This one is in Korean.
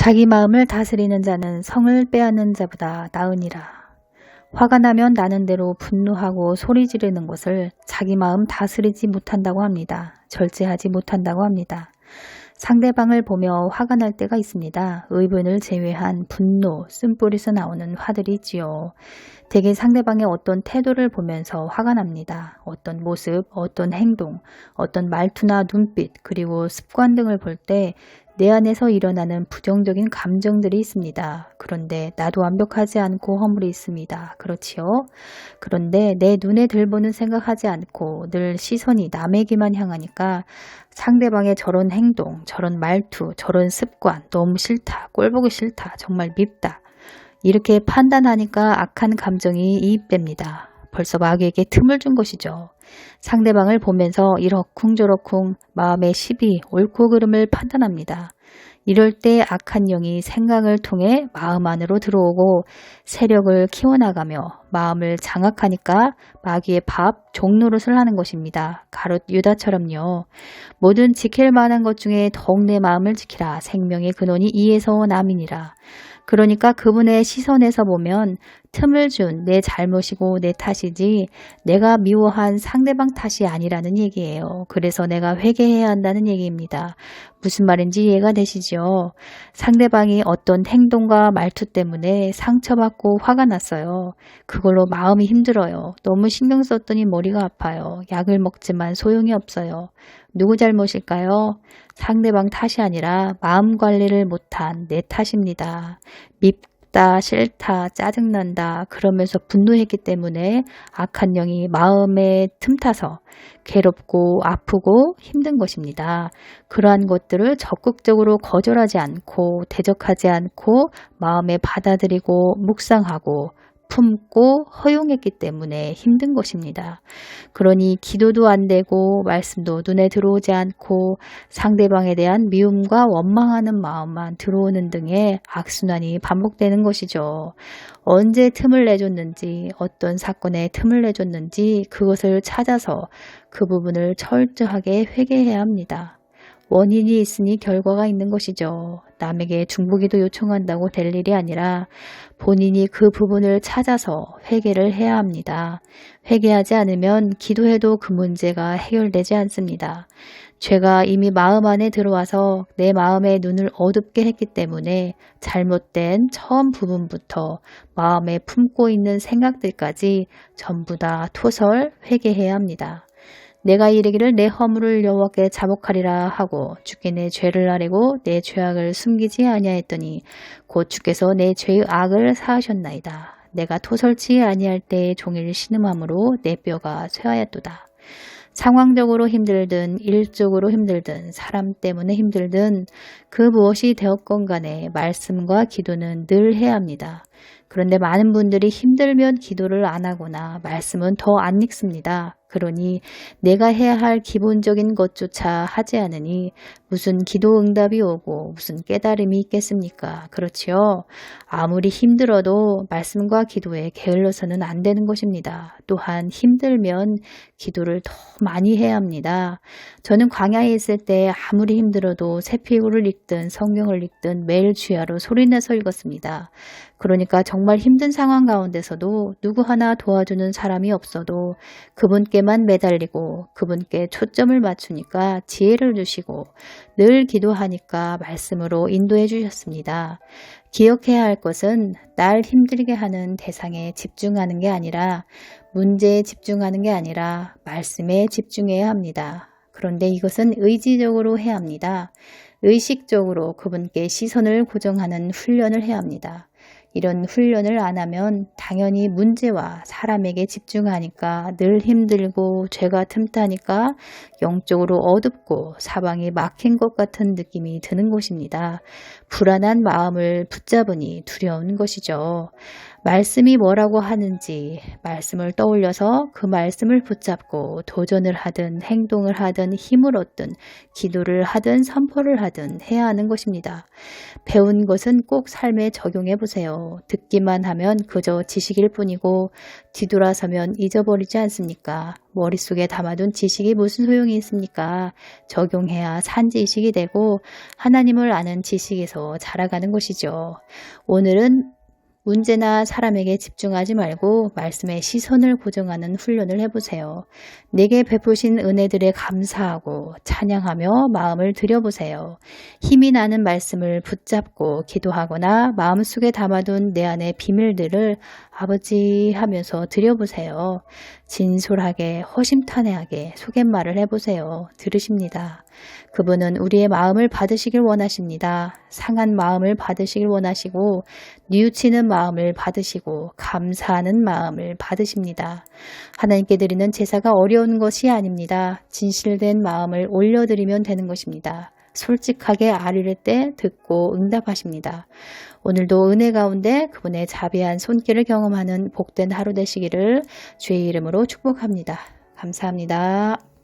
자기 마음을 다스리는 자는 성을 빼앗는 자보다 나으니라. 화가 나면 나는 대로 분노하고 소리 지르는 것을 자기 마음 다스리지 못한다고 합니다. 절제하지 못한다고 합니다. 상대방을 보며 화가 날 때가 있습니다. 의분을 제외한 분노, 쓴뿌리에서 나오는 화들이 있지요. 대개 상대방의 어떤 태도를 보면서 화가 납니다. 어떤 모습, 어떤 행동, 어떤 말투나 눈빛, 그리고 습관 등을 볼 때 내 안에서 일어나는 부정적인 감정들이 있습니다. 그런데 나도 완벽하지 않고 허물이 있습니다. 그렇지요? 그런데 내 눈에 들보는 생각하지 않고 늘 시선이 남에게만 향하니까 상대방의 저런 행동, 저런 말투, 저런 습관 너무 싫다, 꼴보기 싫다, 정말 밉다. 이렇게 판단하니까 악한 감정이 이입됩니다. 벌써 마귀에게 틈을 준 것이죠. 상대방을 보면서 이러쿵저러쿵 마음의 시비, 옳고 그름을 판단합니다. 이럴 때 악한 영이 생각을 통해 마음 안으로 들어오고 세력을 키워나가며 마음을 장악하니까 마귀의 밥, 종노릇을 하는 것입니다. 가롯 유다처럼요. 모든 지킬 만한 것 중에 더욱 내 마음을 지키라. 생명의 근원이 이에서 남이니라. 그러니까 그분의 시선에서 보면 틈을 준 내 잘못이고 내 탓이지 내가 미워한 상대방 탓이 아니라는 얘기예요. 그래서 내가 회개해야 한다는 얘기입니다. 무슨 말인지 이해가 되시죠? 상대방이 어떤 행동과 말투 때문에 상처받고 화가 났어요. 그걸로 마음이 힘들어요. 너무 신경 썼더니 머리가 아파요. 약을 먹지만 소용이 없어요. 누구 잘못일까요? 상대방 탓이 아니라 마음 관리를 못한 내 탓입니다. 밉다, 싫다, 짜증난다 그러면서 분노했기 때문에 악한 영이 마음에 틈타서 괴롭고 아프고 힘든 것입니다. 그러한 것들을 적극적으로 거절하지 않고 대적하지 않고 마음에 받아들이고 묵상하고 품고 허용했기 때문에 힘든 것입니다. 그러니 기도도 안 되고 말씀도 눈에 들어오지 않고 상대방에 대한 미움과 원망하는 마음만 들어오는 등의 악순환이 반복되는 것이죠. 언제 틈을 내줬는지 어떤 사건에 틈을 내줬는지 그것을 찾아서 그 부분을 철저하게 회개해야 합니다. 원인이 있으니 결과가 있는 것이죠. 남에게 중보기도 요청한다고 될 일이 아니라 본인이 그 부분을 찾아서 회개를 해야 합니다. 회개하지 않으면 기도해도 그 문제가 해결되지 않습니다. 죄가 이미 마음 안에 들어와서 내 마음의 눈을 어둡게 했기 때문에 잘못된 처음 부분부터 마음에 품고 있는 생각들까지 전부 다 토설 회개해야 합니다. 내가 이르기를 내 허물을 여호와께 자복하리라 하고 주께 내 죄를 아뢰고 내 죄악을 숨기지 아니하였더니 곧 주께서 내 죄의 악을 사하셨나이다. 내가 토설치 아니할 때에 종일 신음함으로 내 뼈가 쇠하였도다. 상황적으로 힘들든 일적으로 힘들든 사람 때문에 힘들든 그 무엇이 되었건 간에 말씀과 기도는 늘 해야 합니다. 그런데 많은 분들이 힘들면 기도를 안 하거나 말씀은 더 안 읽습니다. 그러니 내가 해야 할 기본적인 것조차 하지 않으니 무슨 기도 응답이 오고 무슨 깨달음이 있겠습니까? 그렇지요? 아무리 힘들어도 말씀과 기도에 게을러서는 안 되는 것입니다. 또한 힘들면 기도를 더 많이 해야 합니다. 저는 광야에 있을 때 아무리 힘들어도 세피우를 읽든 성경을 읽든 매일 주야로 소리내서 읽었습니다. 그러니까 정말 힘든 상황 가운데서도 누구 하나 도와주는 사람이 없어도 그분께만 매달리고 그분께 초점을 맞추니까 지혜를 주시고 늘 기도하니까 말씀으로 인도해 주셨습니다. 기억해야 할 것은 날 힘들게 하는 대상에 집중하는 게 아니라 문제에 집중하는 게 아니라 말씀에 집중해야 합니다. 그런데 이것은 의지적으로 해야 합니다. 의식적으로 그분께 시선을 고정하는 훈련을 해야 합니다. 이런 훈련을 안 하면 당연히 문제와 사람에게 집중하니까 늘 힘들고 죄가 틈타니까 영적으로 어둡고 사방이 막힌 것 같은 느낌이 드는 것입니다. 불안한 마음을 붙잡으니 두려운 것이죠. 말씀이 뭐라고 하는지 말씀을 떠올려서 그 말씀을 붙잡고 도전을 하든 행동을 하든 힘을 얻든 기도를 하든 선포를 하든 해야 하는 것입니다. 배운 것은 꼭 삶에 적용해 보세요. 듣기만 하면 그저 지식일 뿐이고 뒤돌아서면 잊어버리지 않습니까? 머릿속에 담아둔 지식이 무슨 소용이 있습니까? 적용해야 산지식이 되고 하나님을 아는 지식에서 자라가는 것이죠. 오늘은 문제나 사람에게 집중하지 말고 말씀에 시선을 고정하는 훈련을 해보세요. 내게 베푸신 은혜들에 감사하고 찬양하며 마음을 들여보세요. 힘이 나는 말씀을 붙잡고 기도하거나 마음속에 담아둔 내 안의 비밀들을 아버지 하면서 들여보세요. 진솔하게 허심탄회하게 속갯말을 해보세요. 들으십니다. 그분은 우리의 마음을 받으시길 원하십니다. 상한 마음을 받으시길 원하시고 뉘우치는 마음을 받으시고 감사하는 마음을 받으십니다. 하나님께 드리는 제사가 어려운 것이 아닙니다. 진실된 마음을 올려드리면 되는 것입니다. 솔직하게 아뢰를 때 듣고 응답하십니다. 오늘도 은혜 가운데 그분의 자비한 손길을 경험하는 복된 하루 되시기를 주의 이름으로 축복합니다. 감사합니다.